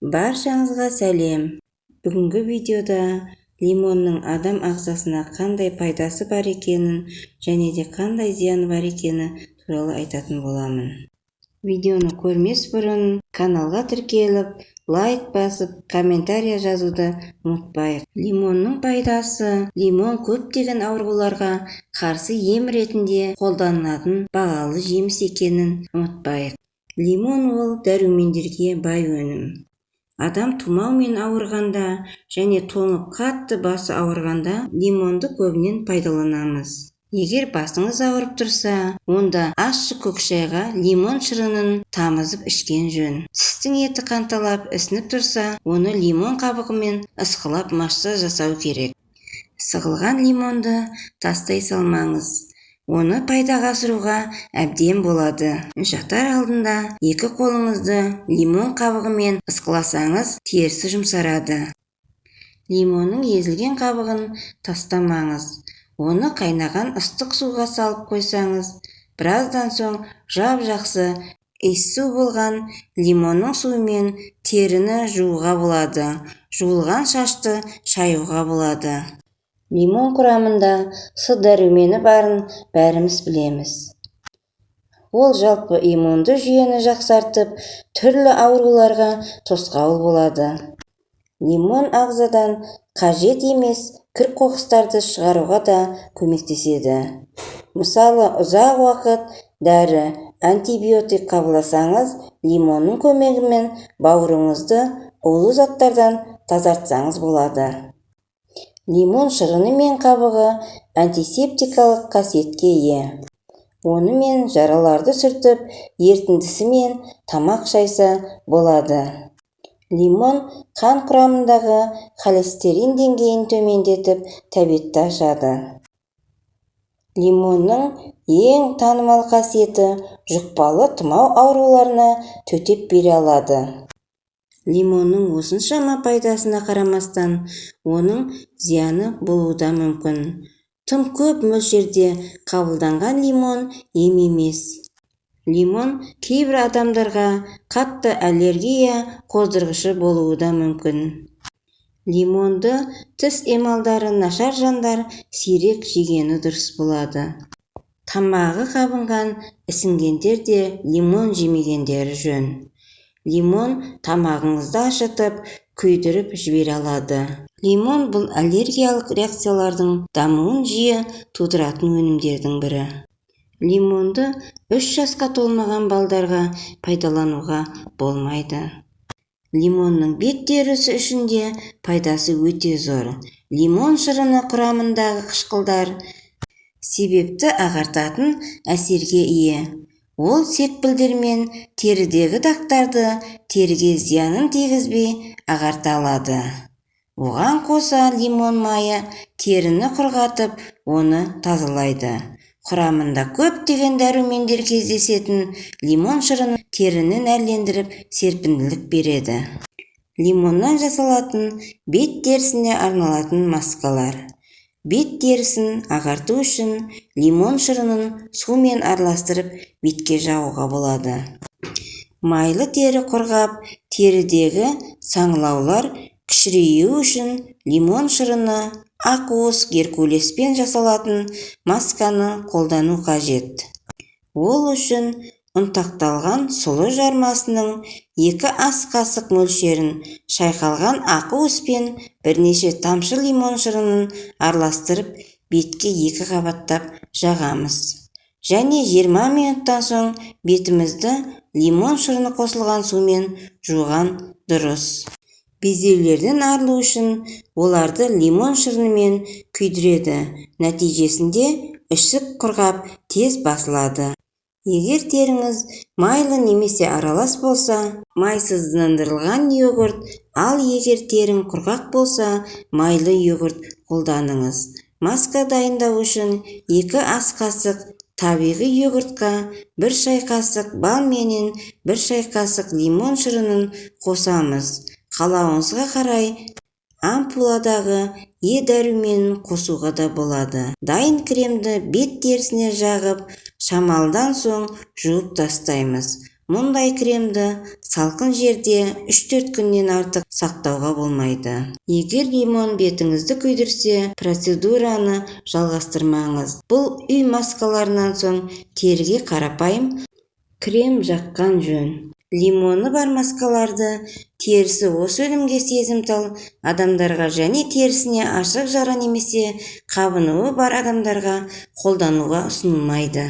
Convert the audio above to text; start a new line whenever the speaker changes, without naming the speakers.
Баршаңызға сәлем. Бүгінгі видеода лимонның адам ағзасына қандай пайдасы бар екенін және де қандай зияны бар екені туралы айтатын боламын. Видеоны көрмес бұрын каналға тіркеліп, лайк басып, комментария жазуды ұмытпайық. Лимонның пайдасы: лимон көптеген ауруларға қарсы ем ретінде қолданылатын бағалы жеміс екенін ұмытпайық. Лимон ол дәрумендерге бай өнім. Адам тұмаумен ауырғанда және тоңып қатты басы ауырғанда лимонды көбінен пайдаланамыз. Егер басыңыз ауырып тұрса, онда ащы көк шайға лимон шырынын тамызып ішкен жөн. Тістің еті қанталап ісініп тұрса, оны лимон қабығымен ысқылап массаж жасау керек. Сығылған лимонды тастай салмаңыз. Оны пайдаға асыруға әбден болады. Жатар алдында екі қолыңызды лимон қабығымен ысқыласаңыз, терісі жұмсарады. Лимонның езілген қабығын тастамаңыз. Оны қайнаған ыстық суға салып қойсаңыз, біраздан соң жап-жақсы иіссу болған лимонның суымен теріні жууға болады. Жуылған шашты шаюға болады. Лимон құрамында С дәрумені барын бәріміз білеміз. Ол жалпы иммунды жүйені жақсартып, түрлі ауруларға тосқауыл болады. Лимон ағзадан қажет емес кір-қоқыстарды шығаруға да көмектеседі. Мысалы, ұзақ уақыт дәрі, антибиотик қабылдасаңыз, лимонның көмегімен бауырыңызды улы заттардан тазартсаңыз болады. Лимон шырыны мен қабығы антисептикалық қасиетке ие. Онымен жараларды сүртіп, ерітіндісімен тамақ шайса болады. Лимон қан құрамындағы холестерин деңгейін төмендетіп, тәбетті ашады. Лимонның ең танымал қасиеті жұқпалы тұмау ауруларына төтеп бере алады. Лимонның осыншама пайдасына қарамастан, оның зияны болуы да мүмкін. Тым көп мөлшерде қабылданған лимон ем емес. Лимон кейбір адамдарға қатты аллергия қоздырғышы болуы да мүмкін. Лимонды тіс эмалдары нашар жандар сирек жегені дұрыс болады. Тамағы қабынған, ісінгендер де лимон жемегендері жөн. Лимон тамағыңызды ашытып, күйдіріп жібере алады. Лимон бұл аллергиялық реакциялардың дамуын жиі тудыратын өнімдердің бірі. Лимонды 3 жасқа толмаған балдарға пайдалануға болмайды. Лимонның бет терісі үшін де пайдасы өте зор. Лимон шырыны құрамындағы қышқылдар себепті ағартатын әсерге ие. Ол секпілдермен терідегі дақтарды теріге зиянын тигізбей ағарта алады. Оған қоса лимон майы теріні құрғатып, оны тазалайды. Құрамында көптеген дәрумендер кездесетін лимон шырыны теріні нәрлендіріп, серпінділік береді. Лимоннан жасалатын бет терісіне арналатын маскалар. Бет терісін ағарту үшін лимон шырынын сумен араластырып бетке жағуға болады. Майлы тері құрғап, терідегі саңылаулар кішіреюі үшін лимон шырыны, ақуыз, геркулеспен жасалатын масканы қолдану қажет. Ол үшін ұнтақталған сұлы жармасының 2 ас қасық мөлшерін шайқалған ақуызбен бірнеше тамшы лимон шырынын араластырып, бетке 2 қабаттап жағамыз. Және 20 минуттан соң бетімізді лимон шырыны қосылған сумен жуған дұрыс. Безеулерден арылу үшін оларды лимон шырынымен күйдіреді. Нәтижесінде ішік құрғап, тез басылады. Егер теріңіз майлы немесе аралас болса, майсыздандырылған йогурт, ал егер терің құрғақ болса, майлы йогурт қолданыңыз. Маска дайындау үшін 2 ас қасық табиғи йогуртқа 1 шай қасық бал менен 1 шай қасық лимон шырынын қосамыз. Қалауыңызға қарай ампуладағы дәруменін қосуға да болады. Дайын кремді бет терісіне жағып, шамалдан соң жуып тастаймыз. Мұндай кремді салқын жерде 3-4 күннен артық сақтауға болмайды. Егер лимон бетіңізді күйдірсе, процедураны жалғастырмаңыз. Бұл үй маскаларынан соң теріге қарапайым крем жаққан жөн. Лимоны бар маскаларды терісі осы өнімге сезімтал адамдарға және терісіне ашық жара немесе қабынуы бар адамдарға қолдануға ұсынылмайды.